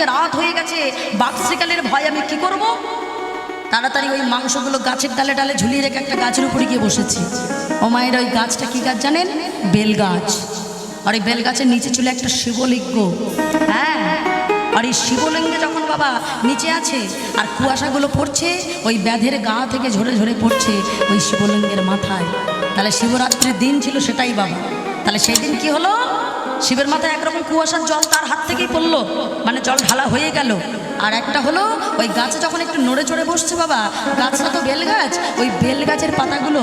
চারিদিকে রাত হয়ে গেছে, বাঘ শিকালের ভয়, আমি কি করব? তাড়াতাড়ি ওই মাংসগুলো গাছের ডালে ডালে ঝুলিয়ে রেখে একটা গাছের উপরে গিয়ে বসেছি। ও মায়ের ওই গাছটা কি গাছ জানেন? বেল গাছ। আর এই বেল গাছের নিচে ছিল একটা শিবলিঙ্গ। হ্যাঁ, আর এই শিবলিঙ্গে যখন বাবা নিচে আছে আর কুয়াশাগুলো পড়ছে, ওই ব্যাধের গা থেকে ঝরে ঝরে পড়ছে ওই শিবলিঙ্গের মাথায়। তাহলে শিবরাত্রির দিন ছিল সেটাই বাবা। তাহলে সেই দিন কি হলো? শিবের মাথায় একরকম কুয়াশার জল তার হাত থেকেই পড়লো, মানে জল ঢালা হয়ে গেল। আর একটা হলো ওই গাছে যখন একটু নড়ে চড়ে বসছে বাবা, গাছটা তো বেল গাছ, ওই বেল গাছের পাতাগুলো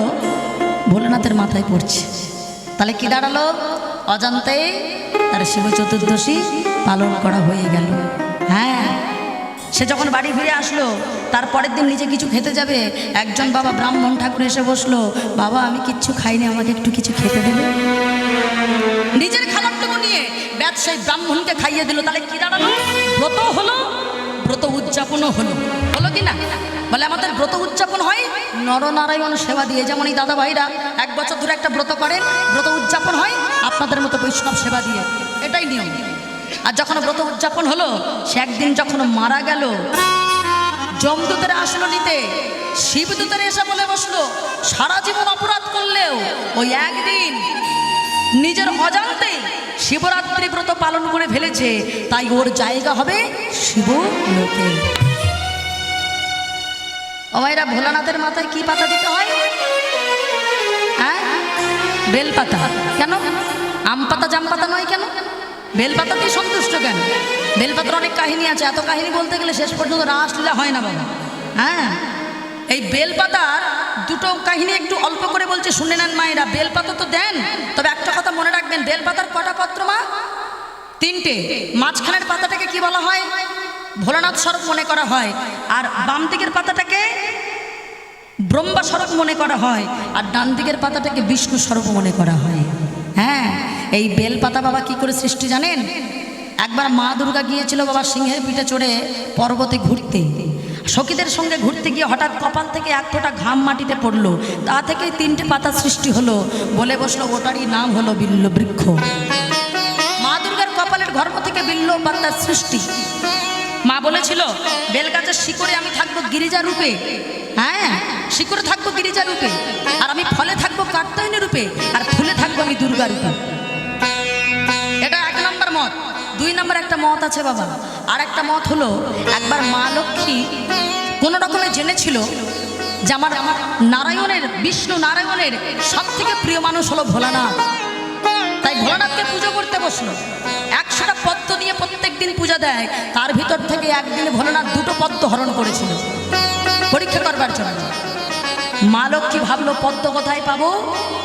ভোলেনাথের মাথায় পড়ছে। তাহলে কি দাঁড়ালো? অজান্তে তার শিব চতুর্দশী পালন করা হয়ে গেল। হ্যাঁ, সে যখন বাড়ি ফিরে আসলো, তারপরের দিন নিজে কিছু খেতে যাবে, একজন বাবা ব্রাহ্মণ ঠাকুর এসে বসলো, বাবা আমি কিচ্ছু খাইনি, আমাকে একটু কিছু খেতে দেবে। নিজের খাবারটুকু নিয়ে ব্যাস সেই ব্রাহ্মণকে খাইয়ে দিল। তাহলে কি দাঁড়ালো? ব্রত হলো, ব্রত উদযাপনও হলো। হলো কি না? বলে আমাদের ব্রত উদযাপন হয় নরনারায়ণ সেবা দিয়ে। যেমন এই দাদা ভাইরা 1 বছর ধরে একটা ব্রত করেন, ব্রত উদযাপন হয় আপনাদের মতো বৈষ্ণব সেবা দিয়ে, এটাই নিয়ম। আর যখন ব্রত উদযাপন হলো, সে একদিন যখন মারা গেল, যমদূতেরা আসলো নিতে, শিবদূতেরা এসে বলে বসলো, সারা জীবন অপরাধ করলেও ওই একদিন নিজের অজান্তে শিবরাত্রি ব্রত পালন করে ফেলেছে, তাই ওর জায়গা হবে শিবলোকে। ও ভাইরা, ভোলানাথের মাথায় কি পাতা দিতে হয়? হ্যাঁ, বেলপাতা। কেন? আম পাতা জাম পাতা নয় কেন? বেলপাতাতেই সন্তুষ্ট কেন? বেলপাতার অনেক কাহিনী আছে, এত কাহিনী বলতে গেলে শেষ পর্যন্ত রাসলীলা হয় না বাবা। হ্যাঁ, এই বেলপাতার দুটো কাহিনী একটু অল্প করে বলছে, শুনে নেন মায়েরা। বেলপাতা তো দেন, তবে একটা কথা মনে রাখবেন, বেলপাতার কটা পত্র মা? 3টে। মাঝখানের পাতাটাকে কি বলা হয়? ভোলানাথ স্বরূপ মনে করা হয়। আর বাম দিকের পাতাটাকে ব্রহ্মা স্বরূপ মনে করা হয়, আর ডান দিকের পাতাটাকে বিষ্ণু স্বরূপ মনে করা হয়। হ্যাঁ, এই বেলপাতা বাবা কি করে সৃষ্টি জানেন? একবার মা দুর্গা গিয়েছিল বাবা সিংহের পিঠে চড়ে পর্বতে ঘুরতে। সখীদের সঙ্গে ঘুরতে গিয়ে হঠাৎ কপাল থেকে 1 ফোঁটা ঘাম মাটিতে পড়লো, তা থেকে 3টে পাতা সৃষ্টি হলো। বলে বসলো, ওটারই নাম হলো বিল্ল বৃক্ষ। মা দুর্গার কপালের গর্ভ থেকে বিল্ল পাতার সৃষ্টি। মা বলেছিল, বেলগাছের শিকড়ে আমি থাকবো গিরিজা রূপে। হ্যাঁ, শিকড়ে থাকবো গিরিজা রূপে, আর আমি ফলে থাকবো কাত্যায়নী রূপে, আর ফুলে থাকবো আমি দুর্গা রূপে। এটা 1 নম্বর মত। 2 নম্বর একটা মত আছে বাবা। আর একটা মত হলো, একবার মা লক্ষ্মী কোনো রকমে জেনেছিল যে আমার নারায়ণের, বিষ্ণু নারায়ণের সব থেকে প্রিয় মানুষ হলো ভোলানাথ। তাই ভোলানাথকে পুজো করতে বসলো। 100টা পদ্ম নিয়ে প্রত্যেক দিন পূজা দেয়, তার ভিতর থেকে একদিনে ভোলানাথ 2টো পদ্ম হরণ করেছিল পরীক্ষা করবার জন্য। মা লক্ষ্মী ভাবলো পদ্ম কোথায় পাবো,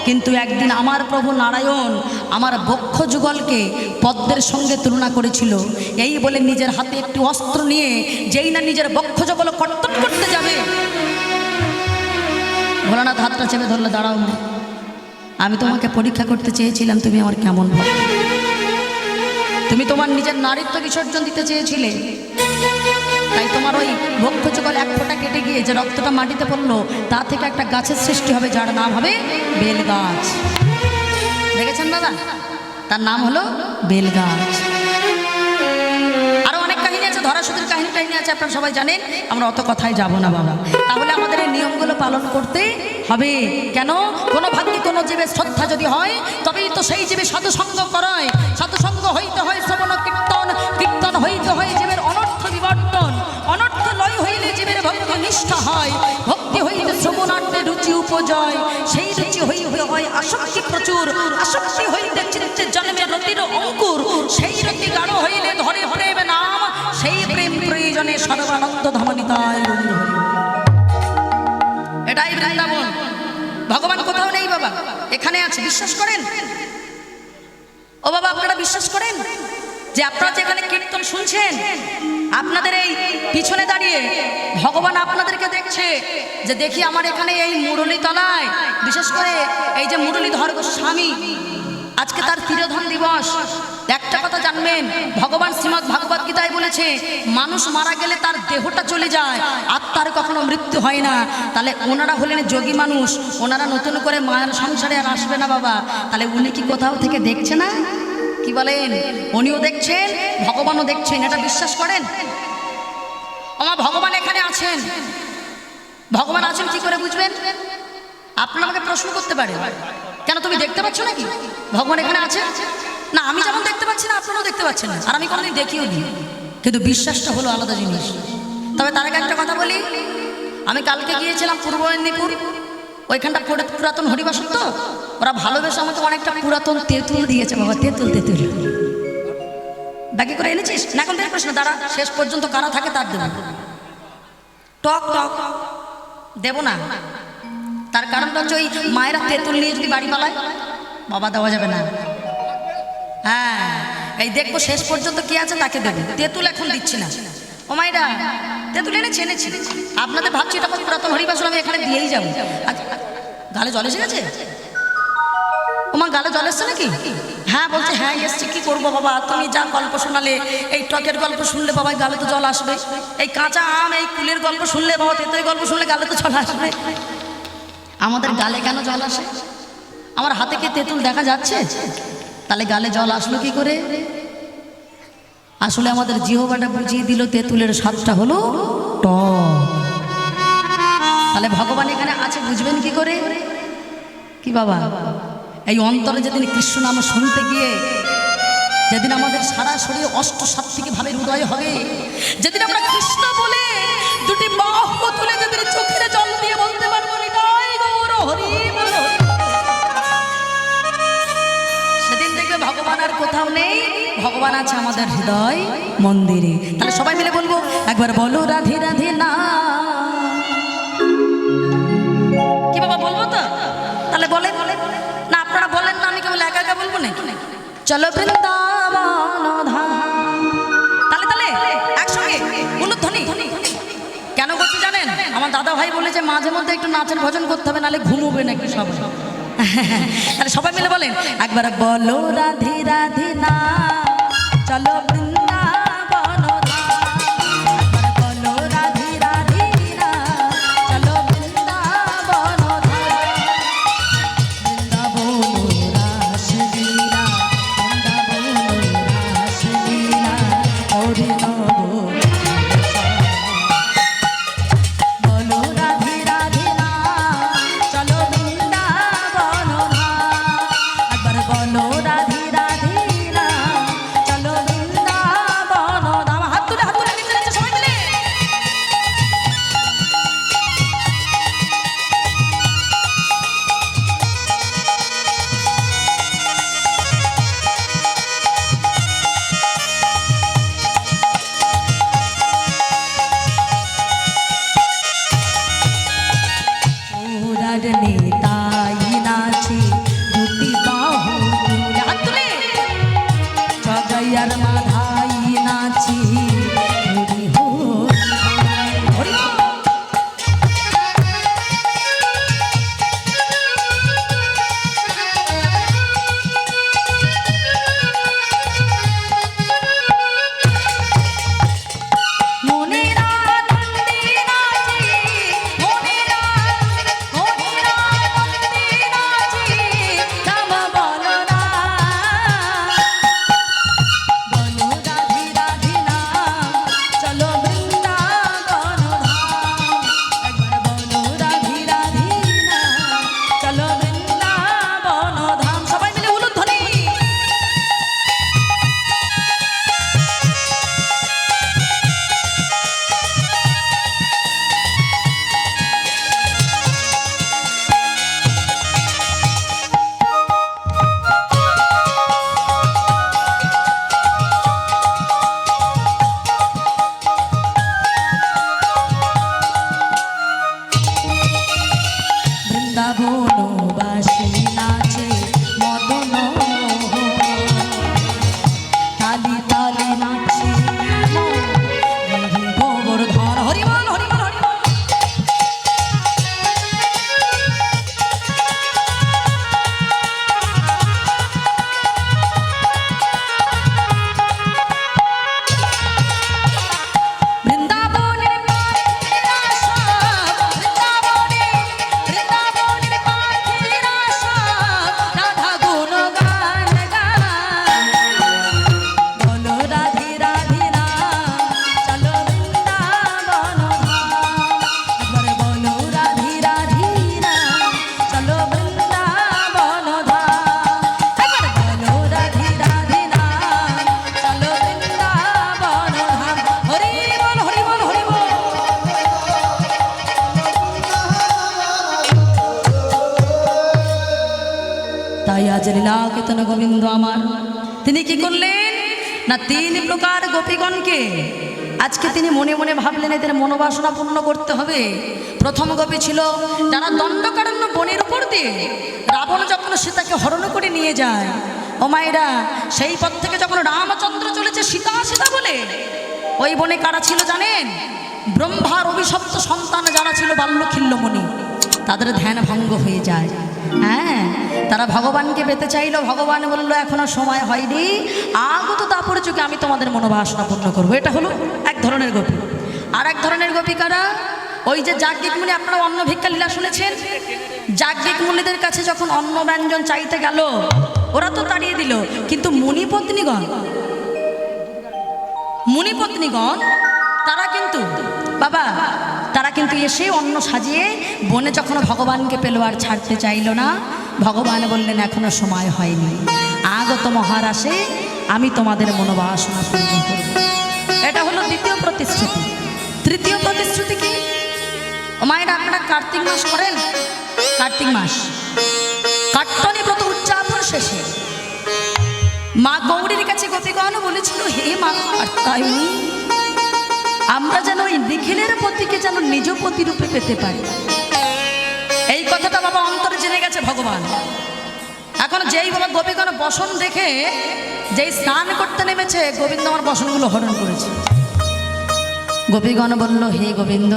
কিন্তু একদিন আমার প্রভু নারায়ণ আমার বক্ষ যুগলকে পদ্মের সঙ্গে তুলনা করেছিল। এই বলে নিজের হাতে একটি অস্ত্র নিয়ে যেই না নিজের বক্ষ যুগল কর্তন করতে যাবে, ভোলানাথ হাতটা চেপে ধরলো, দাঁড়াও মা, আমি তোমাকে পরীক্ষা করতে চেয়েছিলাম তুমি আমার কেমন ভাব। তুমি তোমার নিজের নারীত্ব বিসর্জন দিতে চেয়েছিলে, তাই তোমার ওই বক্ষ যুগল 1 ফোঁটা কেটে গিয়ে যে রক্তটা মাটিতে পড়লো, তা থেকে একটা গাছের সৃষ্টি হবে, যার নাম হবে বেল গাছ। দেখেছেন বাবা, তার নাম হলো বেল গাছ। আরো অনেক কাহিনী আছে, ধরাশুদ্ধির কাহিনী আছে, আপনারা সবাই জানেন, আমরা অত কথায় যাব না বাবা। তাহলে আমাদের এই নিয়মগুলো পালন করতে হবে। কেন? কোনো ভাগ্যে কোনো জীবের শ্রদ্ধা যদি হয়, তবেই তো সেই জীবে সাধুসঙ্গ করায়। সাধুসঙ্গ হইতে হয় শ্রবণ কীর্তন, কীর্তন হইতে হয় জীবের অনর্থ বিবর্তন, অনর্থ লয় হইলে জীবের ভক্তি নিষ্ঠা হয়, ভক্তি হইলে শ্রবণার্থে রুচি উপজয়, সেই রুচি হইতে হয় আসক্তি প্রচুর, আসক্তি হইতে চিত্তে জন্মে রতির অঙ্কুর, সেই রতি গাঢ় হইলে ধরে প্রেম নাম, সেই প্রেম প্রয়োজনে সর্বানন্দ ধামনিতায়। এটাই বৃন্দাবন। ভগবান কোথাও নেই বাবা, এখানে আছে। বিশ্বাস করেন ও বাবা, আপনারা বিশ্বাস করেন যে আপনারা যেখানে কীর্তন শুনছেন, আপনাদের এই পিছনে দাঁড়িয়ে ভগবান আপনাদেরকে দেখছে, যে দেখি আমার এখানে এই মুরলী তলায়, বিশেষ করে এই যে মুরলীধর গোস্বামী, আজকে তার তিরোধান দিবস। একটা কথা জানবেন, ভগবান শ্রীমদ্ ভাগবত গীতায় বলেছে, মানুষ মারা গেলে তার দেহটা চলে যায়, আত্মার কখনো মৃত্যু হয় না। তাহলে ওনারা হলেন যোগী মানুষ, ওনারা নতুন করে মায়ের সংসারে আর আসবে না বাবা। তাহলে উনি কি কোথাও থেকে দেখছে না? কি বলেন? উনিও দেখছেন, ভগবানও দেখছেন, এটা বিশ্বাস করেন? আমার ভগবান এখানে আছেন। ভগবান আছেন কি করে বুঝবেন? আপনারা আমাকে প্রশ্ন করতে পারেন, কেন তুমি দেখতে পাচ্ছ নাকি ভগবান এখানে আছে? না, আমি যেমন দেখতে পাচ্ছি না, আপনারাও দেখতে পাচ্ছেন না, আর আমি কোনোদিন দেখিও নি, কিন্তু বিশ্বাসটা হলো আলাদা জিনিস। তবে তার আগে একটা কথা বলি, আমি কালকে গিয়েছিলাম পূর্ব মেদিনীপুর, ওইখানটা পুরাতন হরিবাসন, তো ওরা ভালোবেসে আমাকে অনেকটা পুরাতন তেঁতুল দিয়েছে। বাবা, তেঁতুল তেঁতুল ব্যাগে করে এনেছিস না? এখন থেকে প্রশ্ন, দাঁড়া, শেষ পর্যন্ত কারা থাকে তার দেবো। টক টক দেবো না, তার কারণটা হচ্ছে ওই মায়েরা তেঁতুল নিয়ে যদি বাড়ি পালায়, বাবা দেওয়া যাবে না। হ্যাঁ, এই দেখবো শেষ পর্যন্ত কি আছে তাকে দেবো, তেঁতুল এখন দিচ্ছি না। ও মায়েরা তেঁতুল এনেছি এনেছি, আপনাদের ভাবছি এটা পুরাতন হরিবাসন, আমি এখানে দিয়েই যাবো। গালে জল এসে গেছে? ওমা, গালে জল এসছে নাকি? হ্যাঁ বলছে, হ্যাঁ এসছে। কি করবো বাবা, তুমি যা গল্প শোনালে, এই টকের গল্প শুনলে বাবা গালে তো জল আসবে, এই কাঁচা আম, এই কুলের গল্প শুনলে বাবা, তেঁতুলের গল্প শুনলে গালে তো জল আসবে। আমাদের গালে কেন জল আসে? আমার হাতে কি তেঁতুল দেখা যাচ্ছে? তাহলে গালে জল আসলো কি করে? আসলে আমাদের জিহ্বাটা বুঝিয়ে দিল তেঁতুলের স্বাদটা হলো টক। তাহলে ভগবান এখানে আছে বুঝবেন কি করে? কি বাবা, এই অন্তরে যেদিন কৃষ্ণ নাম শুনতে গিয়ে, যেদিন আমাদের সারা শরীরে অষ্টসাত্ত্বিক ভাবের উদয় হবে, যেদিন আমরা কৃষ্ণ বলে দুটি বাহু তুলে যেদিন চোখের জল দিয়ে বলতে পারবো নিতাই গৌর হরি বল, সেদিন দেখবে ভগবান আর কোথাও নেই, ভগবান আছে আমাদের হৃদয় মন্দিরে। তাহলে সবাই মিলে বলবো, একবার বলো রাধে রাধে না। কি বাবা বলবো তো? তাহলে বলে না, আপনারা বলেন না, আমি কেবল একা একা বলবো নাকি? চলো বৃন্দাবন ধাম। তাহলে তাহলে একসঙ্গে উলুধ্বনি। কেন বলছি জানেন? আমার দাদা ভাই বলেছে মাঝে মধ্যে একটু নাচের ভজন করতে হবে, নাহলে ঘুমোবে নাকি সব। তাহলে সবাই মিলে বলেন, একবার বলো রাধে রাধে না, চলো বৃন্দাবন ধাম। একবার বলো রাধে রাধে না, চলো বৃন্দাবন ধাম। বৃন্দাবন রাসলীলা, বৃন্দাবন রাসলীলা, হরি নব। বলো রাধে রাধে না, চলো বৃন্দাবন ধাম। একবার বলো রাধে রাধে না, চলো বৃন্দাবন তাই আজ লীলা কেতন গোবিন্দ আমার তিনি কি করলেন না, 3 প্রকার গোপীগণকে আজকে তিনি মনে মনে ভাবলেন এদের মনোবাসনা পূর্ণ করতে হবে। প্রথম গোপী ছিল যারা দণ্ডকারণ্য বনের উপর দিয়ে রাবণ যখন সীতাকে হরণ করে নিয়ে যায়, ও মায়েরা সেই পথ থেকে যখন রামচন্দ্র চলেছে সীতা সীতা বলে, ওই বনে কারা ছিল জানেন? ব্রহ্মার অভিশপ্ত সন্তান যারা ছিল বাল্যখিল্যমণি, তাদের ধ্যান ভঙ্গ হয়ে যায়। হ্যাঁ, তারা ভগবানকে পেতে চাইল, ভগবান বলল এখনো সময় হয়নি, আগত দাপর যুগে আমি তোমাদের মনোবাসনা পূর্ণ করবো। এটা হলো এক ধরনের গোপী। আর এক ধরনের গোপী কারা? ওই যে যাজ্ঞিক মুনি, আপনারা অন্ন ভিক্ষা লীলা শুনেছেন, যাজ্ঞিক মুনিদের কাছে যখন অন্ন ব্যঞ্জন চাইতে গেল ওরা তো তাড়িয়ে দিল, কিন্তু মুনিপত্নীগণ তারা কিন্তু বাবা তারা কিন্তু এসে অন্ন সাজিয়ে বনে যখন ভগবানকে পেল আর ছাড়তে চাইল না, ভগবান বললেন এখনো সময় হয়নি, আগত মহারাশে আমি তোমাদের মনোবাসনা পূর্ণ করব। এটা হলো দ্বিতীয় প্রতিশ্রুতি। তৃতীয় প্রতিশ্রুতি কি? মায়েরা আপনারা কার্তিক মাস করেন? কার্তিক মাস কাট্টনি ব্রত উদযাপন শেষে মা গৌরীর কাছে গোপীগণ বলেছিল, হে মা কার্তায়নী, আমরা যেন ওই নিখিলের পতিকে যেন নিজ পতি রূপে পেতে পারি। এই কথাটা বাবা অন্তরে জেনে গেছে ভগবান। এখন যেই বাবা গোপীগণ বসন দেখে যেই স্নান করতে নেমেছে, গোবিন্দ আমার বসনগুলো হরণ করেছে। গোপীগণ বলল, হে গোবিন্দ,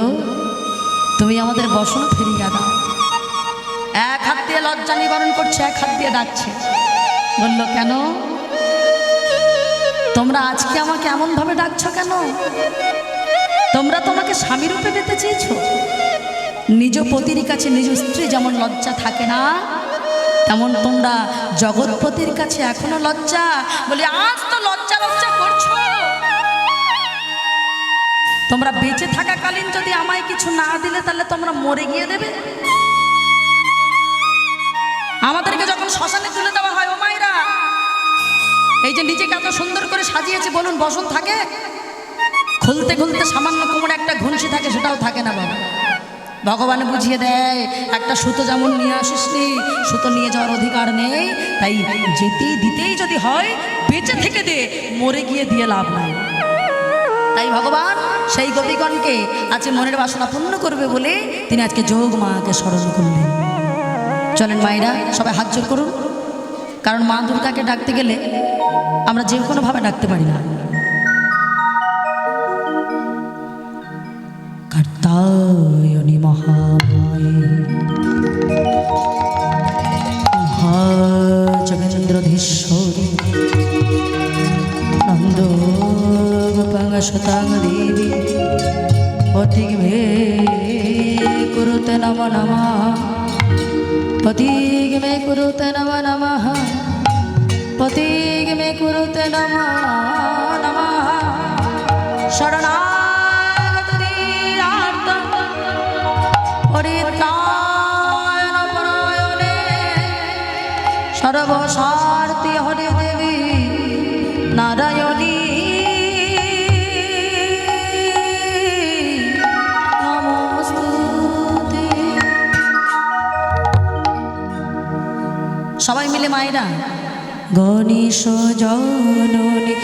তুমি আমাদের বসন ফিরিয়ে দাও। এক হাত দিয়ে লজ্জা নিবারণ করছে, এক হাত দিয়ে ডাকছে। বলল, কেন তোমরা আজকে আমাকে এমন ভাবে ডাকছো কেন? তোমরা তোমাকে স্বামী রূপে পেতে চেয়েছো। নিজ পতির কাছে নিজ স্ত্রী যেমন লজ্জা থাকে না, তেমন তোমরা জগৎপতির কাছে এখনো লজ্জা। বলি আজ তো লজ্জা করছো। তোমরা বেঁচে থাকাকালীন যদি আমায় কিছু না দিলে, তাহলে তোমরা মরে গিয়ে দেবে। আমাদেরকে যখন শ্মশানে তুলে দেওয়া হয়, ও মায়েরা, এই যে নিজেকে এত সুন্দর করে সাজিয়েছে, বলুন বসন থাকে? খুলতে খুলতে সামান্য কোমরে একটা ঘুনসি থাকে, সেটাও থাকে না বাবা। ভগবান বুঝিয়ে দেয়, একটা সুতো যেমন নিয়ে আসিসনি, সুতো নিয়ে যাওয়ার অধিকার নেই, তাই যেতেই দিতেই যদি হয় বেঁচে থেকে দে, মরে গিয়ে দিয়ে লাভ নাই। তাই ভগবান সেই গোপীগণকে আজকে মনের বাসনা পূর্ণ করবে বলে তিনি আজকে যোগ মাকে স্মরণ করলেন। চলেন মায়েরা সবাই হাত জোর করুন, কারণ মা দুর্গাকে ডাকতে গেলে আমরা যে কোনোভাবে ডাকতে পারি না। কার্তায়নি মহামায়ে মহাজগেন্দ্রধীশ্বরী নন্দ গোপাঙ্গ শতাং দেবী পতিক মে কুরুতে নমঃ নমঃ, পতিক মে কুরুতে নমঃ নমঃ, পতিক মে কুরুতে নমঃ নমঃ। শরণাগত দীনার্ত পরিত্রাণ পরায়ণে সর্বস্বার্থী হরে দেবী নারায়ণী নমস্তুতে। সবাই মিলে মায়েরা গণেশ জননী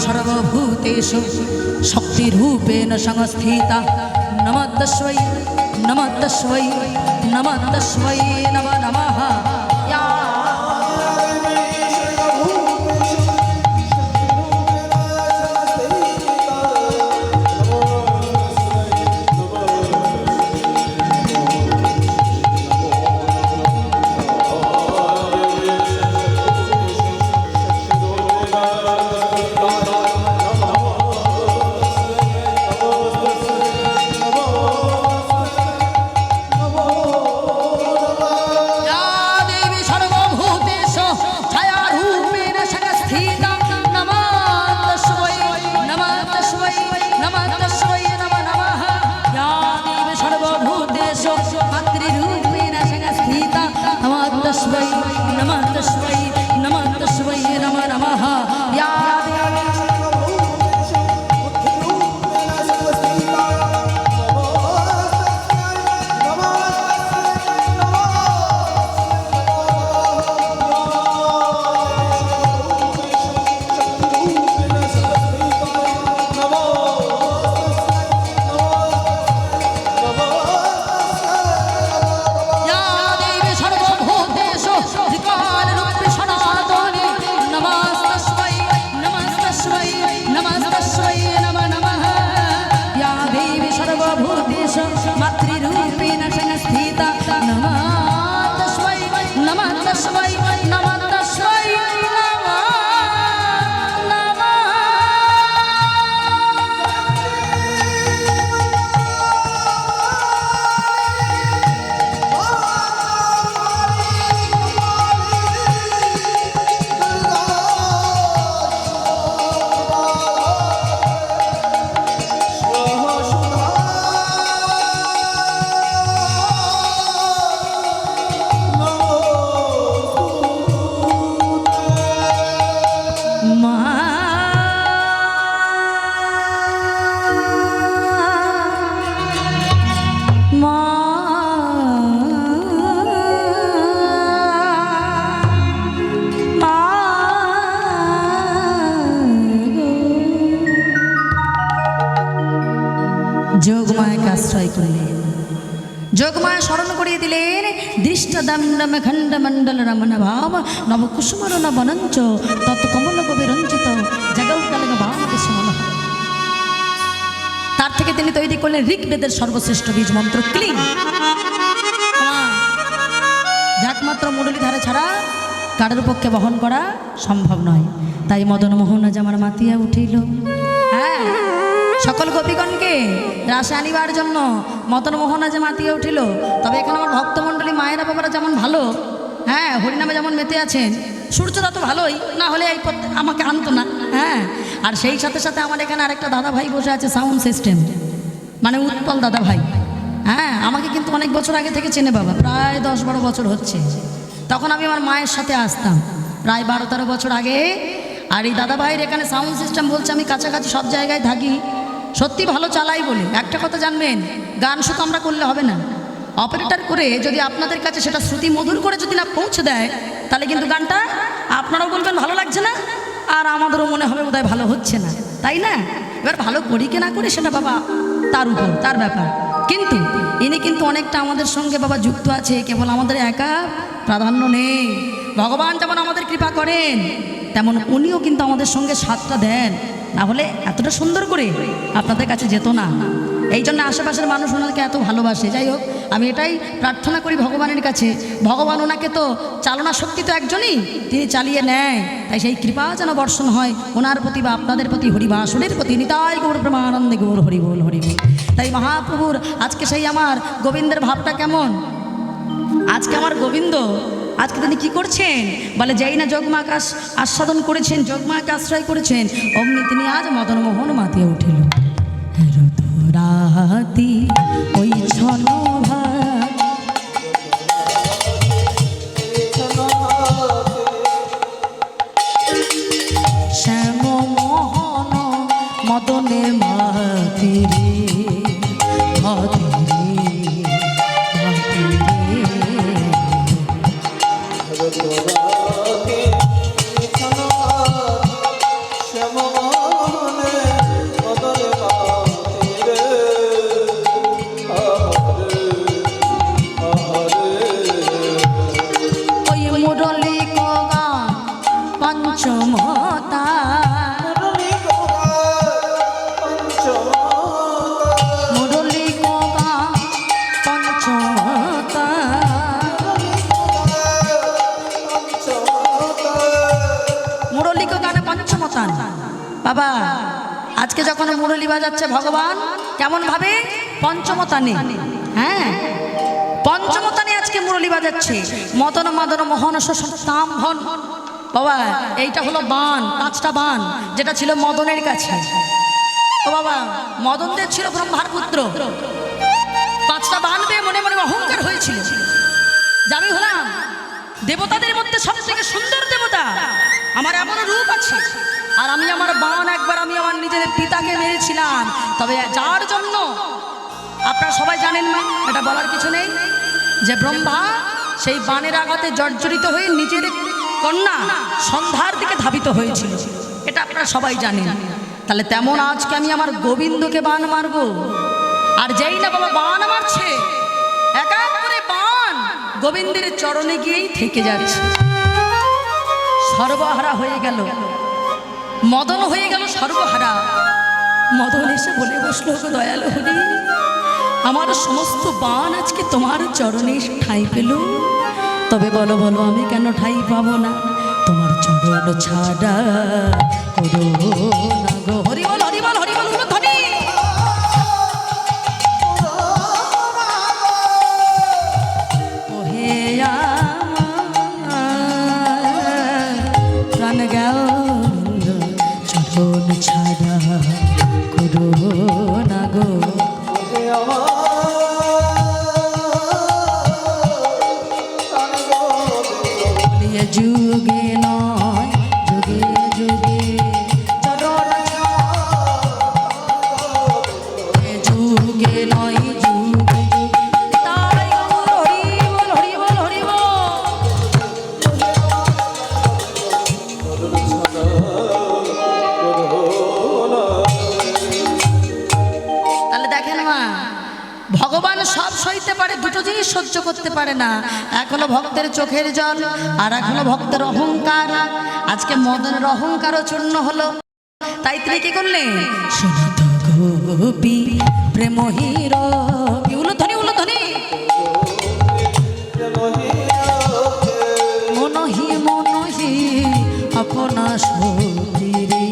सर्वभूतेषु शक्तिरूपेण संस्थिता। नमः तस्मै नमः तस्मै नमः तस्मै नमः नमः। या স্থিতা নমঃ তস্मै নমঃ তস্मै নমঃ তস্मै নমঃ নমঃ या देवी सर्वभूतेषु मातृरूपेण संस्थिता नमः तस्मै नमः तस्मै नमः तस्मै नमः नमः या मातृरूपेण संस्थिता नमः तस्मै नमः तस्मै नमः तस्मै नमः नमः যোগমায়াকে আশ্রয় করলেন, যোগমায়া স্মরণ করিয়ে দিলেন দৃষ্টদণ্ডম খণ্ডমণ্ডল রমণ ভাব নবকুসুমরণ বনঞ্চ তৎকমল কবিরঞ্চিত জগৎকালক ভাবদেশ মনোহর। তার থেকে তিনি তৈরি করলেন ঋগ্বেদের সর্বশ্রেষ্ঠ বীজ মন্ত্র ক্লিং। যাকমাত্র মুরলীধারা ছাড়া কারোর পক্ষে বহন করা সম্ভব নয়। তাই মদন মোহন আজ আমার মাতিয়া উঠিল। হ্যাঁ, সকল গোপীগণকে রাসে আনিবার জন্য মদন মোহন আজ মাতিয়ে উঠিল। তবে এখানে আমার ভক্তমণ্ডলী মায়েরা বাবারা যেমন ভালো, হ্যাঁ, হরিনামে যেমন মেতে আছেন, সূর্যদা তো ভালোই, না হলে এই আমাকে আনতো না। হ্যাঁ, আর সেই সাথে সাথে আমার এখানে আরেকটা দাদা ভাই বসে আছে সাউন্ড সিস্টেম, মানে উৎপল দাদা ভাই। হ্যাঁ, আমাকে কিন্তু অনেক বছর আগে থেকে চেনে বাবা, প্রায় 10-12 বছর হচ্ছে। তখন আমি আমার মায়ের সাথে আসতাম প্রায় 12-13 বছর আগে। আর এই দাদা ভাইয়ের এখানে সাউন্ড সিস্টেম বলছে আমি কাছাকাছি সব জায়গায় থাকি, সত্যি ভালো চালাই বলে। একটা কথা জানবেন, গান শুধু আমরা করলে হবে না, অপারেটর করে যদি আপনাদের কাছে সেটা শ্রুতি মধুর করে যদি না পৌঁছে দেয়, তাহলে কিন্তু গানটা আপনারাও বলবেন ভালো লাগছে না, আর আমাদেরও মনে হবে বোধহয় ভালো হচ্ছে না, তাই না? এবার ভালো করি কি না করি সেটা বাবা তার উপর, তার ব্যাপার। কিন্তু ইনি কিন্তু অনেকটা আমাদের সঙ্গে বাবা যুক্ত আছে, কেবল আমাদের একা প্রাধান্য নেই। ভগবান যেমন আমাদের কৃপা করেন, তেমন উনিও কিন্তু আমাদের সঙ্গে সাথটা দেন, না হলে এতটা সুন্দর করে আপনাদের কাছে যেত না। এই জন্য আশেপাশের মানুষ ওনাকে এত ভালোবাসে। যাই হোক, আমি এটাই প্রার্থনা করি ভগবানের কাছে, ভগবান ওনাকে তো চালনা শক্তি তো একজনই, তিনি চালিয়ে নেয়। তাই সেই কৃপা যেন বর্ষণ হয় ওনার প্রতি বা আপনাদের প্রতি, হরিবাসনের প্রতি। নিতাই গৌর প্রেমানন্দে গৌর হরি বল হরি বল। তাই মহাপ্রভুর আজকে সেই আমার গোবিন্দের ভাবটা কেমন। আজকে আমার গোবিন্দ আজকে তিনি কি করছেন বলে, যেই না যোগমাকে আস্বাদন করেছেন, যোগমাকে আশ্রয় করেছেন, অমনি তিনি আজ মদন মোহন মাতিয়ে উঠিল। রাতি ওই শ্যাম মোহন মদনে মাতিরে বাবা। আজকে যখন মুরলী বাজাচ্ছে ভগবান কেমন ভাবে পঞ্চমতানে, হ্যাঁ পঞ্চমতানে আজকে মুরলী বাজাচ্ছে। মদন মদন মোহন শোষণ তাম ভন, বাবা এইটা হলো বান, 5টা বান যেটা ছিল মদনের কাছে। ও বাবা, মদনদের ছিল ব্রহ্মার পুত্র, 5টা বান পেয়ে মনে মনে অহংকার হয়েছিল যে আমি হলাম দেবতাদের মধ্যে সব থেকে সুন্দর দেবতা, আমার এমন রূপ আছে, আর আমি আমার বান একবার আমি আমার নিজের পিতাকে মেরেছিলাম। তবে যার জন্য আপনারা সবাই জানেন না, এটা বলার কিছু নেই, যে ব্রহ্মা সেই বানের আঘাতে জর্জরিত হয়ে নিজের কন্যা সন্ধ্যার দিকে ধাবিত হয়েছিল, এটা আপনারা সবাই জানেন। তাহলে তেমন আজকে আমি আমার গোবিন্দকে বান মারবো, আর যেই না বাবা বান মারছে, এক এক করে বান গোবিন্দের চরণে গিয়েই থেকে যাচ্ছে। সর্বহারা হয়ে গেল, মদন হয়ে গেল সর্বহারা। মদন এসে বলে বসলো, গো দয়াল হরি, আমার সমস্ত বান আজকে তোমার চরণে ঠাঁই পেল, তবে বলো বলো আমি কেন ঠাঁই পাবো না? তোমার চরণ ছাড়া করো না গো। হরি বল হরি বল হরি বল ধ্বনি। ওহে প্রাণ গেল চরণ ছাড়া করো না গো। যুগে নয় যুগে যুগে চরণ যুগে নয় যুগে তাই হরি বল হরি বল হরি বল। তাহলে দেখেন মা, ভগবান সব সইতে পারে, দুটো জিনিস সহ্য করতে পারে না, এক হলো ভক্তের চোখের জল, আর এক হলো ভক্তের অহংকার। আজকে মদনের অহংকারও চূর্ণ হলো, তাই তিনি কি করলেন? শোনাত গোপী প্রেম হিরো উলুধ্বনি উলুধ্বনি মনহি মনহি আপনা সতীরে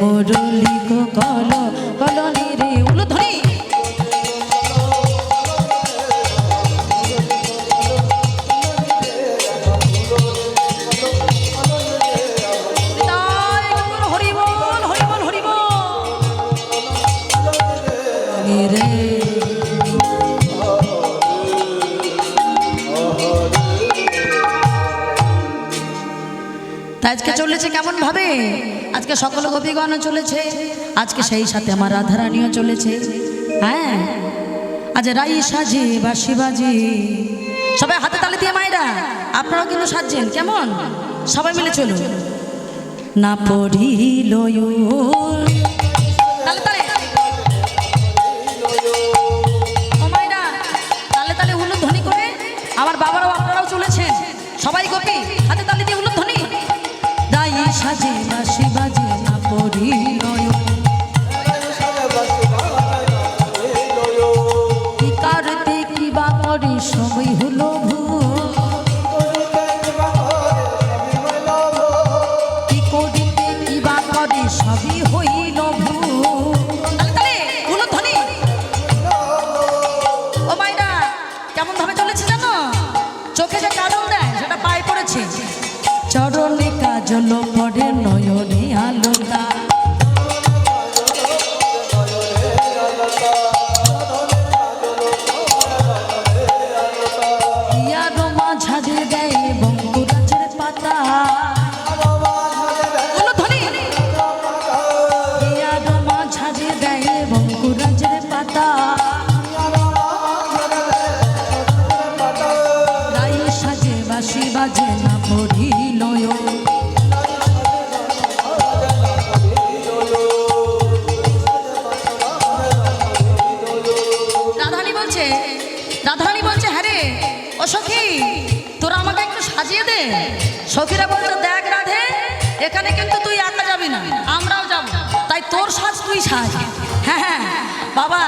মুরলি গো কল কলনি রে উলুধ্বনি। হরি বল হরি বল হরি বল রে। আজকে চলেছে কেমন ভাবে? আজকে সকল গোপীগণ চলেছে, আজকে সেই সাথে আমার রাধারানীও চলেছে। হ্যাঁ, আজ রাই সাজে বাঁশি বাজে, সবাই হাতে তালি দিয়ে মায়েরা আপনারাও কিন্তু সাজছেন, কেমন সবাই মিলে চলুন। না পড়িল তালে তালে ও মায়েরা, তালে তালে উলুধ্বনি করে আমার বাবারাও আপনারাও চলেছেন, সবাই গোপী হাতে তালি দিয়ে উলুধ্বনি। রাই সাজে বাঁশি বাজে না পড়িল কি কারতে কি বা করে সবই হলো ভুল, কি করিতে কি বা করে সবই হইল ভুল। উলুধ্বনি ও মাইরা কেমন ভাবে চলেছে জানো? চোখে যে কাজল দেয় সেটা পায়ে পড়েছে, চরণে কাজল পড়ে নয়নে আলোটা, ইয়ারো মাঝারে দেয় বঙ্কুরাজের পাতা, ইয়ারো মাঝারে দেয় বঙ্কুরাজের পাতা, রাই সাজে বাঁশি বাজে না পড়িল সখীরা বলছে দেখ রাধে, এখানে কিন্তু তুই একা যাবি না, আমরাও যাব, তাই তোর সাজ তুই সাজ। হ্যাঁ হ্যাঁ বাবা,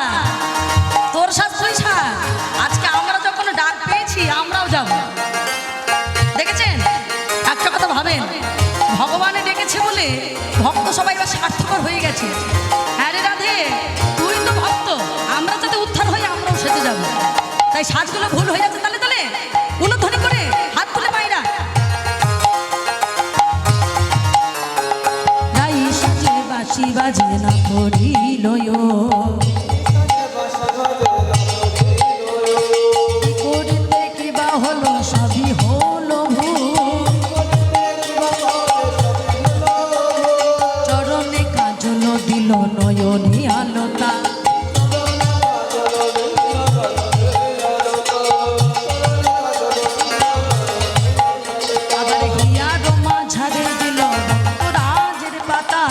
তোর সাজ তুই সাজ। আজকে আমরা যখন ডাক পেয়েছি আমরাও যাব। দেখেছেন, একটা কথা ভাবেন, ভগবানে ডেকেছে বলে ভক্ত সবাই এবার স্বার্থপর হয়ে গেছে। হ্যাঁ রে রাধে, তুই তো ভক্ত, আমরা যাতে উত্থান হয়ে আমরাও সেজে যাব। তাই সাজগুলো ভুল হয়ে যাচ্ছে, তাহলে তাহলে উলুধ্বনি করে হাত তুলে মাইরা গাই সাজে বাঁশি বাজে না পড়িল করিতে কি বা হলো, সবই হলো ভুল। চরণে কাজল দিল নয়নে আলোতা, আবার হিয়ার মাঝারে দিল রাজের পাতা।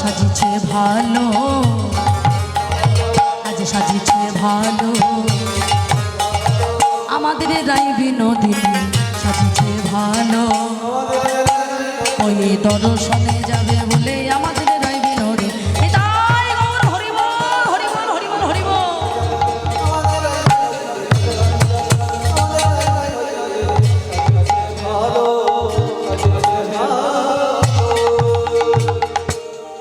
সাজিছে ভালো, আজ সাজিছে ভালো, আমাদের রাই বিনোদিনী সাজিছে ভালো। ওই দর্শনে যাবে বলে আমাদের রাই বিনোদিনী। তাই গৌর হরিবল হরিবল হরিবল হরিবল।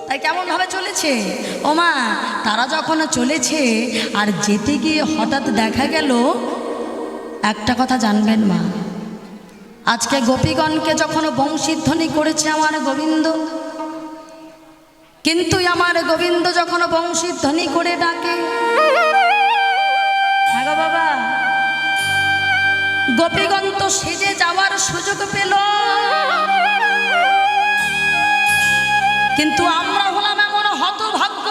তাই কেমন ভাবে চলেছে ও মা, তারা যখন চলেছে আর যেতে গিয়ে হঠাৎ দেখা গেল, একটা কথা জানবেন মা, আজকে গোপীগণকে যখন বংশীধ্বনি করেছে আমার গোবিন্দ, কিন্তু আমার গোবিন্দ যখন বংশীধ্বনি করে ডাকে, হ্যাঁ গো বাবা, গোপীগণ তো সেজে যাওয়ার সুযোগ পেল, কিন্তু আমরা হলাম এমন হতভাগ্য,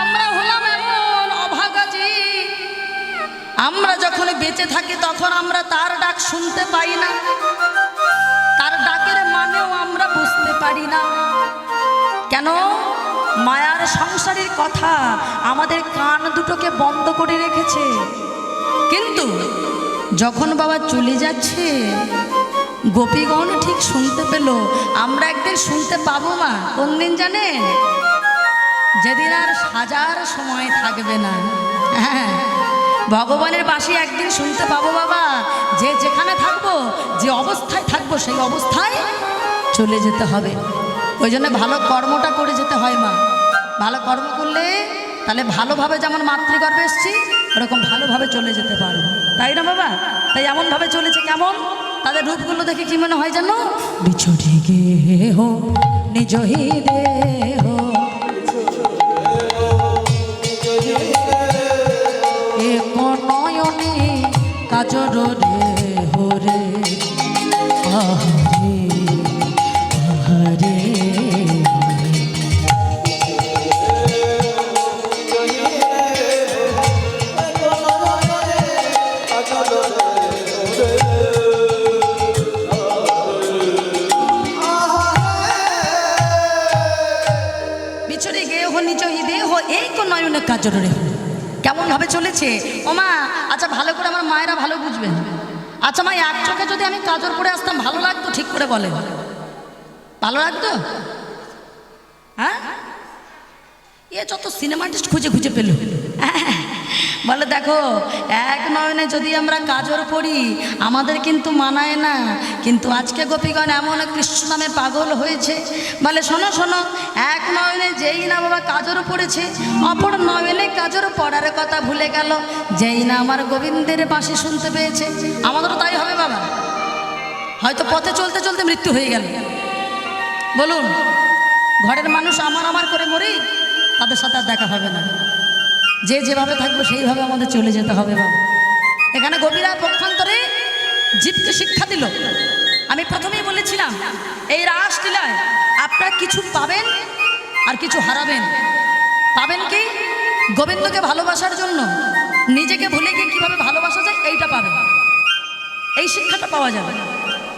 আমরা হলাম এমন অভাগাজি, আমরা যখন বেঁচে থাকি তখন আমরা তার ডাক শুনতে পাই না, তার ডাকের মানেও আমরা বুঝতে পারি না। কেন? মায়ার সংসারের কথা আমাদের কান দুটোকে বন্ধ করে রেখেছে। কিন্তু যখন বাবা চলে যাচ্ছে, গোপীগণ ঠিক শুনতে পেল, আমরা একদিন শুনতে পাবো মা। কোন দিন জানেন? যেদিন আর সাজার সময় থাকবে না। হ্যাঁ, ভগবানের বাঁশি একদিন শুনতে পাবো বাবা। যে যেখানে থাকবো, যে অবস্থায় থাকবো, সেই অবস্থায় চলে যেতে হবে। ওই জন্য ভালো কর্মটা করে যেতে হয় মা। ভালো কর্ম করলে তাহলে ভালোভাবে যেমন মাতৃগর্ভে এসছি, ওরকম ভালোভাবে চলে যেতে পারবো, তাই না বাবা? তাই এমনভাবে চলেছে। কেমন তাদের রূপগুলো দেখে কি মনে হয় জানো? বিছড়ে গেহ নিজ দেহ, এক নয়নে কাজর রে হরে, আহারে আহারে। কেমন ভাবে চলেছে ও মা? আচ্ছা ভালো করে আমার মায়েরা ভালো বুঝবেন। আচ্ছা মা, এক চোখে যদি আমি কাজর পরে আসতাম ভালো লাগতো? ঠিক করে বলেন, ভালো লাগতো? হ্যাঁ, এ যত সিনেমাটিস্ট খুঁজে খুঁজে পেল, বলে দেখো এক নয়নে যদি আমরা কাজর পড়ি আমাদের কিন্তু মানায় না। কিন্তু আজকে গোপীগণ এমন কৃষ্ণ নামে পাগল হয়েছে, বলে শোনো শোনো, এক নয়নে যেই না বাবা কাজর পড়েছে, অপর নয়নে কাজর পড়ার কথা ভুলে গেল, যেই না আমার গোবিন্দের বাঁশি শুনতে পেয়েছে। আমাদেরও তাই হবে বাবা। হয়তো পথে চলতে চলতে মৃত্যু হয়ে গেল, বলুন ঘরের মানুষ আমার আমার করে মরি, তাদের সাথে আর দেখা হবে না। যে যেভাবে থাকবো সেইভাবে আমাদের চলে যেতে হবে বাবা। এখানে গোপীরা পক্ষান্তরে জীবকে শিক্ষা দিল। আমি প্রথমেই বলেছিলাম এই রাসলীলায় আপনারা কিছু পাবেন আর কিছু হারাবেন। পাবেন কি? গোবিন্দকে ভালোবাসার জন্য নিজেকে ভুলে গিয়ে কীভাবে ভালোবাসা যায় এইটা পাবেন, এই শিক্ষাটা পাওয়া যাবে।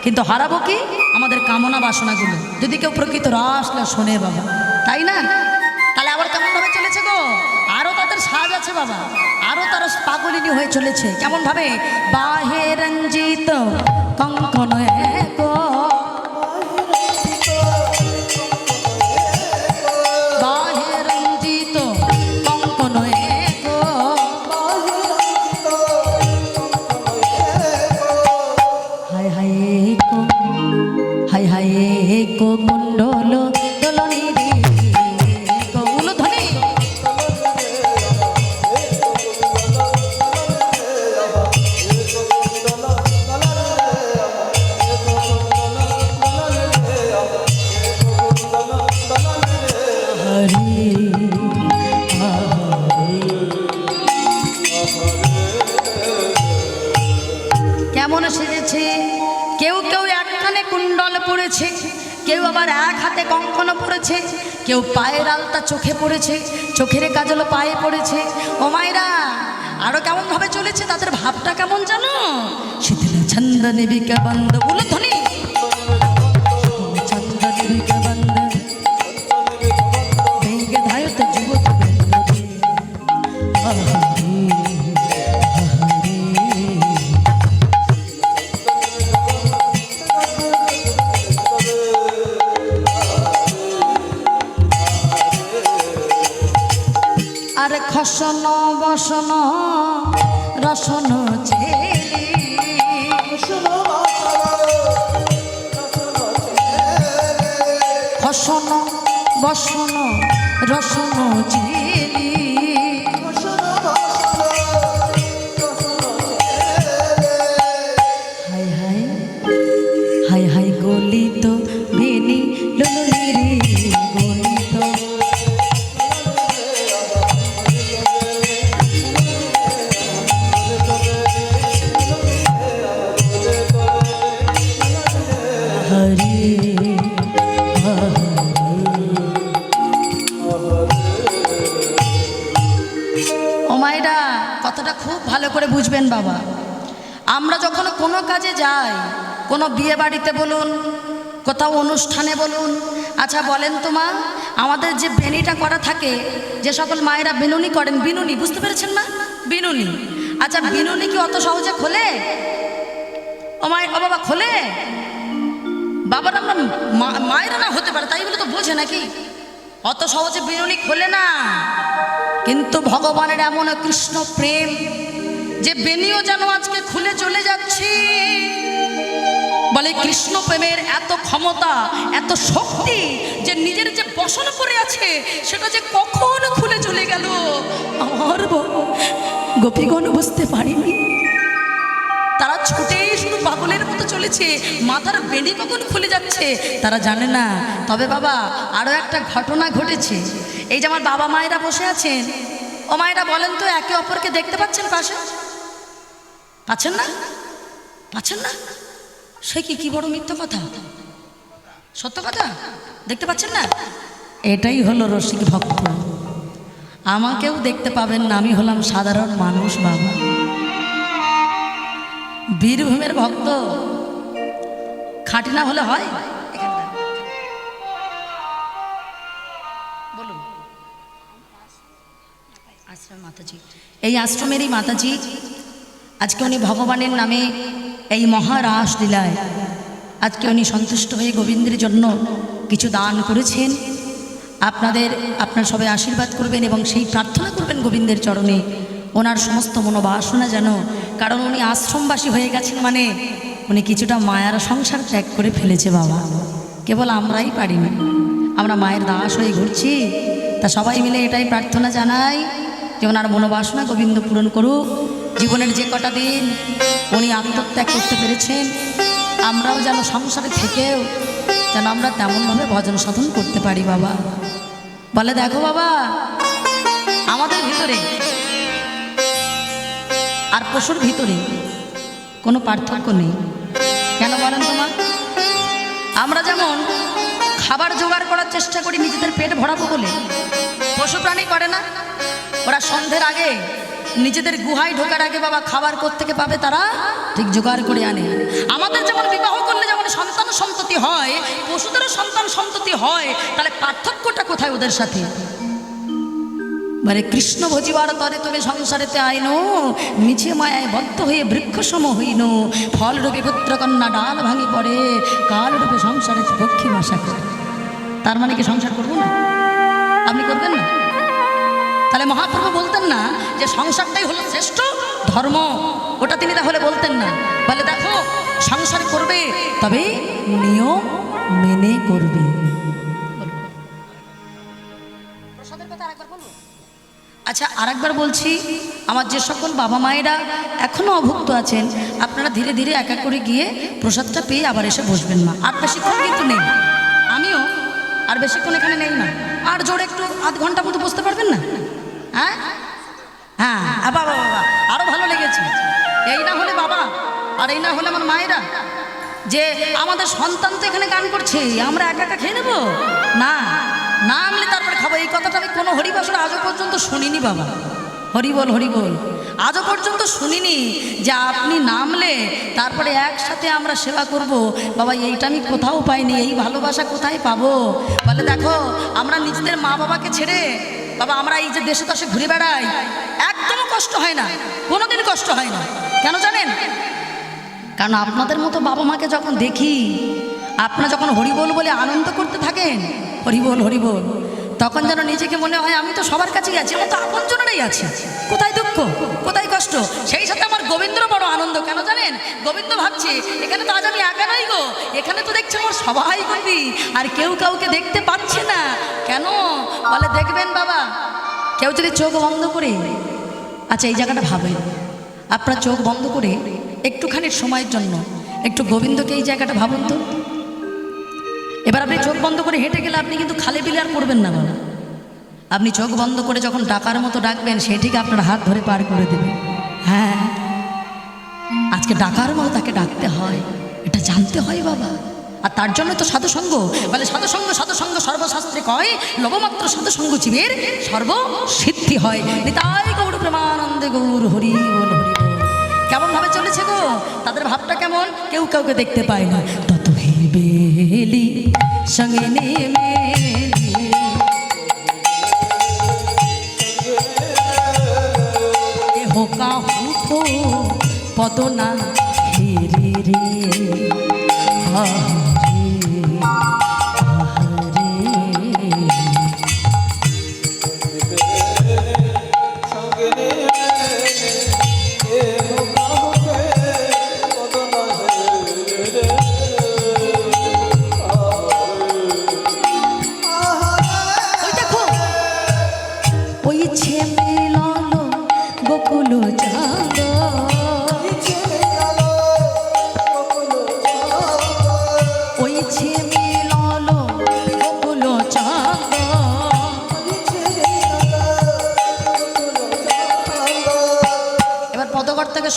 কিন্তু হারাবো কি? আমাদের কামনা বাসনাগুলো। যদি কেউ প্রকৃত রাসলীলা শোনে বাবা, তাই না? তাহলে আবার কেমনভাবে চলেছে গো? আরও তাদের সাজ আছে। আছে বাবা, আরো তারা পাগলিনী হয়ে চলেছে। কেমন ভাবে? বাহে রঞ্জিত কঙ্কন এক, বাহে রঞ্জিত কঙ্কন এক, হায় হায় কো, হায় হায় কো কুণ্ডল দলনি রে, কৌল ধ্বনি। কেমন সেজেছে? কেউ কেউ এক কানে কুণ্ডল পড়েছে, কেউ আবার এক হাতে কঙ্কন পড়েছে, কেউ পায়ের আলতা চোখে পড়েছে, চোখের কাজল পায়ে পড়েছে। ও মায়েরা, আরো কেমন ভাবে চলেছে, তাদের ভাবটা কেমন জানো? শীতল ছন্দ নিবিকা বন্ধ, উলধ্বনি। ছন্দ নিবিকা বন্ধ, ভেঙ্গে ধায়ত যুবক বেন্দে, আরে খসন বসন রসন ছেলি, খসন বসন রসন ছেলি, হায় হায় হায় হায় গলিত বেনি ললনি রে, গলিত কথাটা খুব ভালো করে বুঝবেন বাবা। আমরা যখন কোনো কাজে যাই, কোনো বিয়ে বাড়িতে বলুন, কোথাও অনুষ্ঠানে বলুন, আচ্ছা বলেন তো মা, আমাদের যে বেনিটা করা থাকে, যে সকল মায়েরা বিনুনি করেন, বিনুনি বুঝতে পেরেছেন মা? বিনুনি। আচ্ছা বিনুনি কি অত সহজে খোলে? ও মায়ের, ও বাবা খোলে? বাবার আমরা মায়েরা না হতে পারে তাই বলে তো বোঝে নাকি? অত সহজে বিনুনি খোলে না। কিন্তু ভগবানের এমন কৃষ্ণ প্রেম যে বেনিও যেন আজকে খুলে চলে যাচ্ছে। বলে কৃষ্ণ প্রেমের এত ক্ষমতা, এত শক্তি যে নিজের যে বসন করে আছে সেটা যে কখন খুলে চলে গেল আমার গোপীগণ বুঝতে পারিনি। তারা ছুটে শুধু পাগলের মতো চলেছে, মাথার বেনি কখন খুলে যাচ্ছে তারা জানে না। তবে বাবা আরও একটা ঘটনা ঘটেছে। এই যে আমার বাবা মায়েরা বসে আছেন, ও মায়েরা বলেন তো একে অপরকে দেখতে পাচ্ছেন পাশে? পাচ্ছেন না? পাচ্ছেন না? সে কি বড় মিথ্যা কথা, সত্য কথা। দেখতে পাচ্ছেন না? এটাই হলো রসিক ভক্ত। আমাকেও দেখতে পাবেন না, আমি হলাম সাধারণ মানুষ বাবা। বীরভূমের ভক্ত খাঁটি না হলে হয়? বলুন। আশ্রম মাতাজি, এই আশ্রমেরই মাতাজি আজকে উনি ভগবানের নামে এই মহারাস লীলায় আজকে উনি সন্তুষ্ট হয়ে গোবিন্দের জন্য কিছু দান করেছেন। আপনার সবাই আশীর্বাদ করবেন এবং সেই প্রার্থনা করবেন গোবিন্দের চরণে ওনার সমস্ত মনোবাসনা যেন, কারণ উনি আশ্রমবাসী হয়ে গেছেন মানে উনি কিছুটা মায়ার সংসার ত্যাগ করে ফেলেছে বাবা। কেবল আমরাই পারিনি, আমরা মায়ের দাস হয়ে ঘুরছি। তা সবাই মিলে এটাই প্রার্থনা জানাই যে ওনার মনোবাসনা গোবিন্দ পূরণ করুক। জীবনের যে কটা দিন উনি আত্মত্যাগ করতে পেরেছেন, আমরাও যেন সংসারে থেকেও যেন আমরা তেমনভাবে ভজন সাধন করতে পারি বাবা। বলে দেখো বাবা, আমাদের ভিতরে আর পশুর ভিতরে কোনো পার্থক্য নেই। কেন বলেন তোমার? আমরা যেমন খাবার জোগাড় করার চেষ্টা করি নিজেদের পেট ভরাবো বলে, পশু প্রাণী করে না? ওরা সন্ধ্যের আগে নিজেদের গুহায় ঢোকার আগে বাবা খাবার কোত্থেকে পাবে তারা ঠিক জোগাড় করে আনে। আমাদের যেমন বিবাহ করলে যেমন সন্তান সন্ততি হয়, পশুদেরও সন্তান সন্ততি হয়, তাহলে পার্থক্যটা কোথায় ওদের সাথে? বলে কৃষ্ণ ভজিবার তরে তুমি সংসারেতে আইনো, মিছে মায়ায় বদ্ধ হয়ে বৃক্ষসম হইন, ফলরূপে পুত্রকন্যা ডাল ভাঙি পড়ে, কালরূপে সংসারে পক্ষী বাসা করে। তার মানে কি সংসার করবো না? আপনি করবেন না? তাহলে মহাপ্রভু বলতেন না যে সংসারটাই হলো শ্রেষ্ঠ ধর্ম? ওটা তিনি তাহলে বলতেন না? বলে দেখো, সংসার করবে তবে নিয়ম মেনে করবে। আচ্ছা, আরেকবার বলছি, আমার যে সকল বাবা মায়েরা এখনো অভুক্ত আছেন, আপনারা ধীরে ধীরে এক এক করে গিয়ে প্রসাদটা পেয়ে আবার এসে বসবেন। মা আর বেশিক্ষণ কিন্তু নেই, আমিও আর বেশিক্ষণ এখানে নেই না। আর জোরে একটু আধ ঘন্টা মতো বসতে পারবেন না? হ্যাঁ হ্যাঁ, বাবা বাবা আরো ভালো লেগেছে। এই না হলে বাবা, আর এই না হলে আমার মায়েরা, যে আমাদের সন্তান তো এখানে গান করছে, আমরা একা একা খেয়ে নেবো না, না আনলে তারপরে খাবো। এই কথাটা আমি কোনো হরিবাসরে আজও পর্যন্ত শুনিনি বাবা। হরিবল হরিবল, আজও পর্যন্ত শুনিনি যে আপনি নামলে তারপরে একসাথে আমরা সেবা করব। বাবা এইটা আমি কোথাও পাইনি, এই ভালোবাসা কোথায় পাবো? বলে দেখো, আমরা নিজেদের মা বাবাকে ছেড়ে বাবা আমরা এই যে দেশে দেশে ঘুরে বেড়াই, একদম কষ্ট হয় না, কোনোদিন কষ্ট হয় না। কেন জানেন? কারণ আপনাদের মতো বাবা মাকে যখন দেখি, আপনারা যখন হরিবোল বলে আনন্দ করতে থাকেন, হরিবোল হরিবোল, তখন যেন নিজেকে মনে হয় আমি তো সবার কাছেই আছি, আমার তো আপনজনেরাই আছে, কোথায় দুঃখ কোথায় কষ্ট। সেই সাথে আমার গোবিন্দর বড় আনন্দ। কেন জানেন? গোবিন্দ ভাবছে এখানে তো আজ আমি একা নই গো, এখানে তো দেখছি আমার সবাই কবি, আর কেউ কাউকে দেখতে পাচ্ছে না। কেন? বলে দেখবেন বাবা, কেউ যদি চোখ বন্ধ করে, আচ্ছা এই জায়গাটা ভাবেন, আপনার চোখ বন্ধ করে একটুখানি সময়ের জন্য একটু গোবিন্দকে এই জায়গাটা ভাবুন তো। এবার আপনি চোখ বন্ধ করে হেঁটে গেলে আপনি কিন্তু খালে বিলে আর পড়বেন না বাবা। আপনি চোখ বন্ধ করে যখন ডাকার মতো ডাকবেন, সে ঠিক আপনার হাত ধরে পার করে দেবে। হ্যাঁ, আজকে ডাকার মতো তাকে ডাকতে হয়, এটা জানতে হয় বাবা। আর তার জন্য তো সাধুসঙ্গ। বলে সাধুসঙ্গ সাধুসঙ্গ সর্বশাস্ত্রে কয়, লবমাত্র সাধুসঙ্গ জীবের সর্বসিদ্ধি হয়। নিতাই গৌর প্রেমানন্দে গৌর হরি বল হরি বল। কেমন ভাবে চলেছে গো? তাদের ভাবটা কেমন? কেউ কাউকে দেখতে পায় না। তত বেলি সঙ্গে নেমে হোকা হুঠো পদনা হেরে রে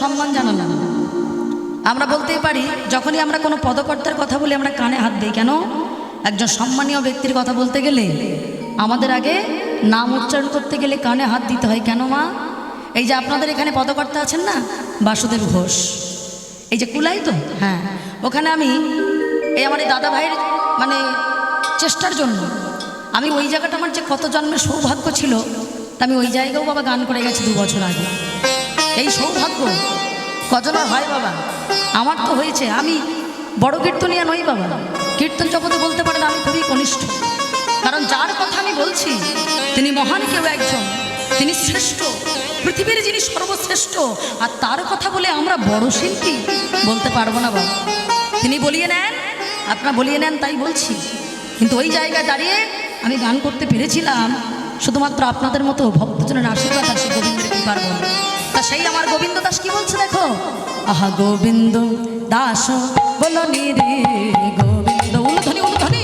সম্মান জানালাম। আমরা বলতেই পারি, যখনই আমরা কোনো পদকর্তার কথা বলি আমরা কানে হাত দিই। কেন? একজন সম্মানীয় ব্যক্তির কথা বলতে গেলে আমাদের আগে নাম উচ্চারণ করতে গেলে কানে হাত দিতে হয়। কেন মা? এই যে আপনাদের এখানে পদকর্তা আছেন না, বাসুদেব ঘোষ, এই যে কুলাই তো, হ্যাঁ, ওখানে আমি এই আমার এই দাদা ভাইয়ের মানে চেষ্টার জন্য আমি ওই জায়গাটা, আমার যে কত জন্মের সৌভাগ্য ছিল, তা আমি ওই জায়গাও বাবা গান করে গেছি 2 বছর আগে। এই সৌভাগ্য কজনের হয় বাবা? আমার তো হয়েছে। আমি বড় কীর্তনিয়া নই বাবা, কীর্তন জগতে বলতে পারেন আমি খুবই কনিষ্ঠ। কারণ যার কথা আমি বলছি তিনি মহান কেউ একজন, তিনি শ্রেষ্ঠ, পৃথিবীর যিনি সর্বশ্রেষ্ঠ, আর তার কথা বলে আমরা বড় শিল্পী বলতে পারবো না বাবা। তিনি বলিয়ে নেন, আপনারা বলিয়ে নেন, তাই বলছি। কিন্তু ওই জায়গায় দাঁড়িয়ে আমি গান করতে পেরেছিলাম শুধুমাত্র আপনাদের মতো ভক্তজনের আশীর্বাদ আর সে গোবিন্দের কৃপার বল। তা সেই আমার গোবিন্দ দাস কি বলছে দেখো, আহা গোবিন্দ দাস বলো নি রে গোবিন্দ, উলধ্বনি উলধ্বনি,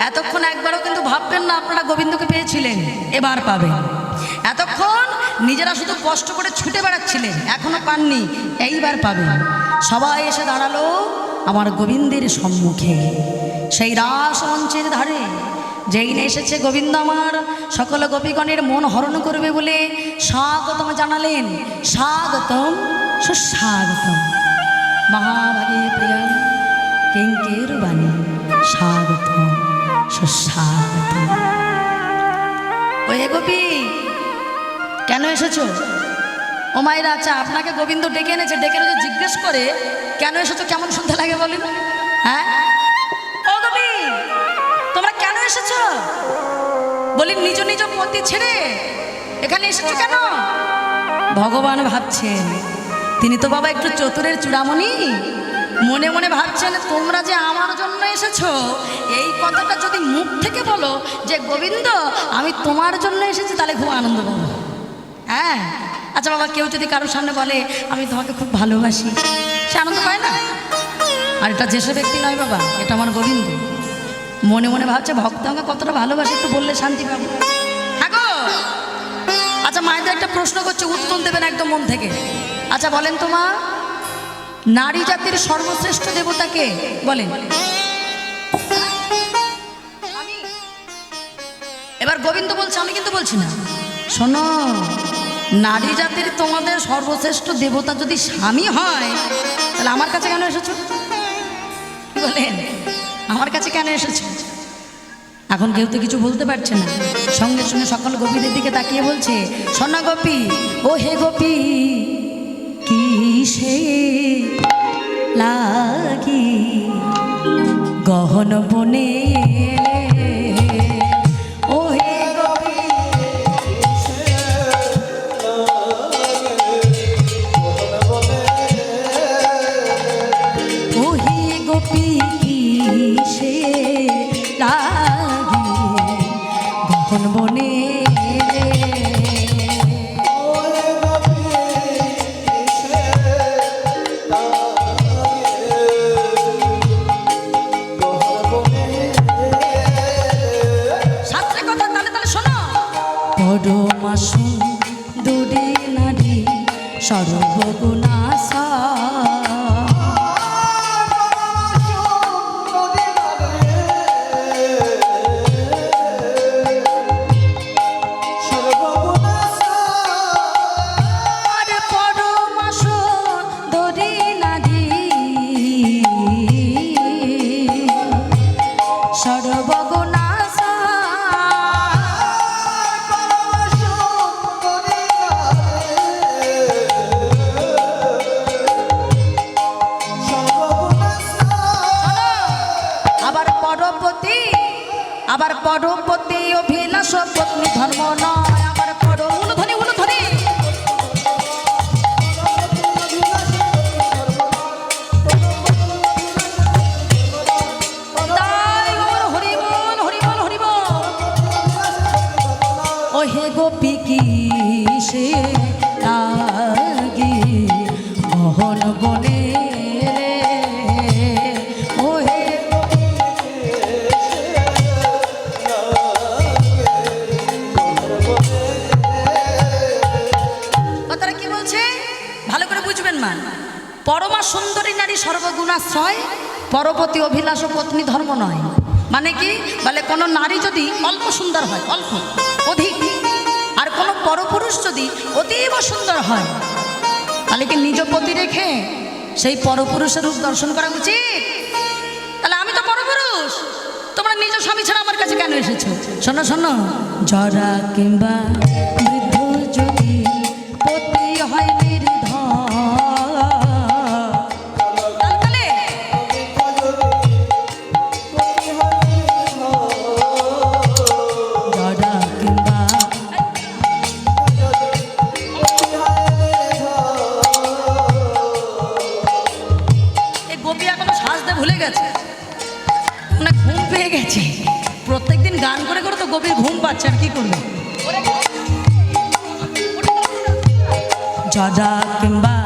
এতক্ষণ একবারও কিন্তু ভাববেন না আপনারা গোবিন্দকে পেয়েছিলেন, এবার পাবেন। এতক্ষণ নিজেরা শুধু কষ্ট করে ছুটে বেড়াচ্ছিলেন, এখনো পাননি, এইবার পাবেন। সবাই এসে দাঁড়ালো আমার গোবিন্দের সম্মুখে। সেই রাস মঞ্চের ধারে যেই না এসেছে গোবিন্দ আমার সকল গোপীগণের মন হরণ করবে বলে স্বাগতম জানালেন। স্বাগতম সুস্বাগতম মহাভাগে প্রিয়া কিঙ্কের বাণী, স্বাগতম সুস্বাগতম। ওই গোপী কেন এসেছো? ও মায়েরা, আচ্ছা আপনাকে গোবিন্দ ডেকে এনেছে, ডেকে এনেছে জিজ্ঞেস করে কেন এসেছো, কেমন শুনতে লাগে বলেন? হ্যাঁ ও গোপী, তোমরা কেন এসেছো? বলি নিজ নিজ পতি ছেড়ে এখানে এসেছো কেন? ভগবান ভাবছেন তিনি তো বাবা একটু চতুরের চূড়ামণি, মনে মনে ভাবছেন তোমরা যে আমার জন্য এসেছো, এই কথাটা যদি মুখ থেকে বলো যে গোবিন্দ আমি তোমার জন্য এসেছি, তাহলে খুব আনন্দ পাবো। হ্যাঁ আচ্ছা বাবা, কেউ যদি কারোর সামনে বলে আমি তোমাকে খুব ভালোবাসি, সে আনন্দ পায় না? আর এটা যেসব ব্যক্তি নয় বাবা, এটা আমার গোবিন্দ। মনে মনে ভাবছে ভক্ত আমাকে কতটা ভালোবাসে, একটু বললে শান্তি পাবো। হ্যাঁ গো, আচ্ছা মায়েদের একটা প্রশ্ন করছে, উত্তর দেবেন একদম মন থেকে। আচ্ছা বলেন তো মা, নারী জাতির সর্বশ্রেষ্ঠ দেবতাকে বলেন? এবার গোবিন্দ বলছে, আমি কিন্তু বলছি না। শোনো, নারী জাতির তোমাদের সর্বশ্রেষ্ঠ দেবতা যদি স্বামী হয়, তাহলে আমার কাছে কেন এসেছো? বলেন আমার কাছে কেন এসেছো? এখন কেউ তো কিছু বলতে পারছে না, সঙ্গে সঙ্গে সকল গোপীদের দিকে তাকিয়ে বলছে, সোনা গোপী, ও হে গোপী, কিসে লাগি গহন বনে, ও হে গোপী, ও হে গোপী, কিসে লাগি গহন বনে। পরমা সুন্দরী নারী সর্বগুণাসা, পরমা সুন্দরী নারী সর্বগুণাসা, আবার পরপতি অভিলাষ পত্নী ধর্ম নয়, আবার পর উলুধ্বনি উলুধ্বনি, তাই আমার হরি বল হরি বল হরি বল। ও হে গোপী, কিসে লাগি গহন বনে, পরমা সুন্দরী নারী সর্বগুণাশ্রয়, পরপতি অভিলাষ পত্নী ধর্ম নয়। মানে কি বলে, কোনো নারী যদি অল্প সুন্দর হয়, অল্প অধিক, আর কোনো পরপুরুষ যদি অতীব সুন্দর হয়, তাহলে কি নিজ পতি রেখে সেই পরপুরুষের রূপ দর্শন করা উচিত? তাহলে আমি তো পরপুরুষ, তোমরা নিজ স্বামী ছাড়া আমার কাছে কেন এসেছো? শোনো শোনো, জরা কিংবা বৃদ্ধ যদি পতি হয় প্রত্যেকদিন গান করে করে তো গভীর ঘুম পাচ্ছে, আর কি করবে? জরা কিংবা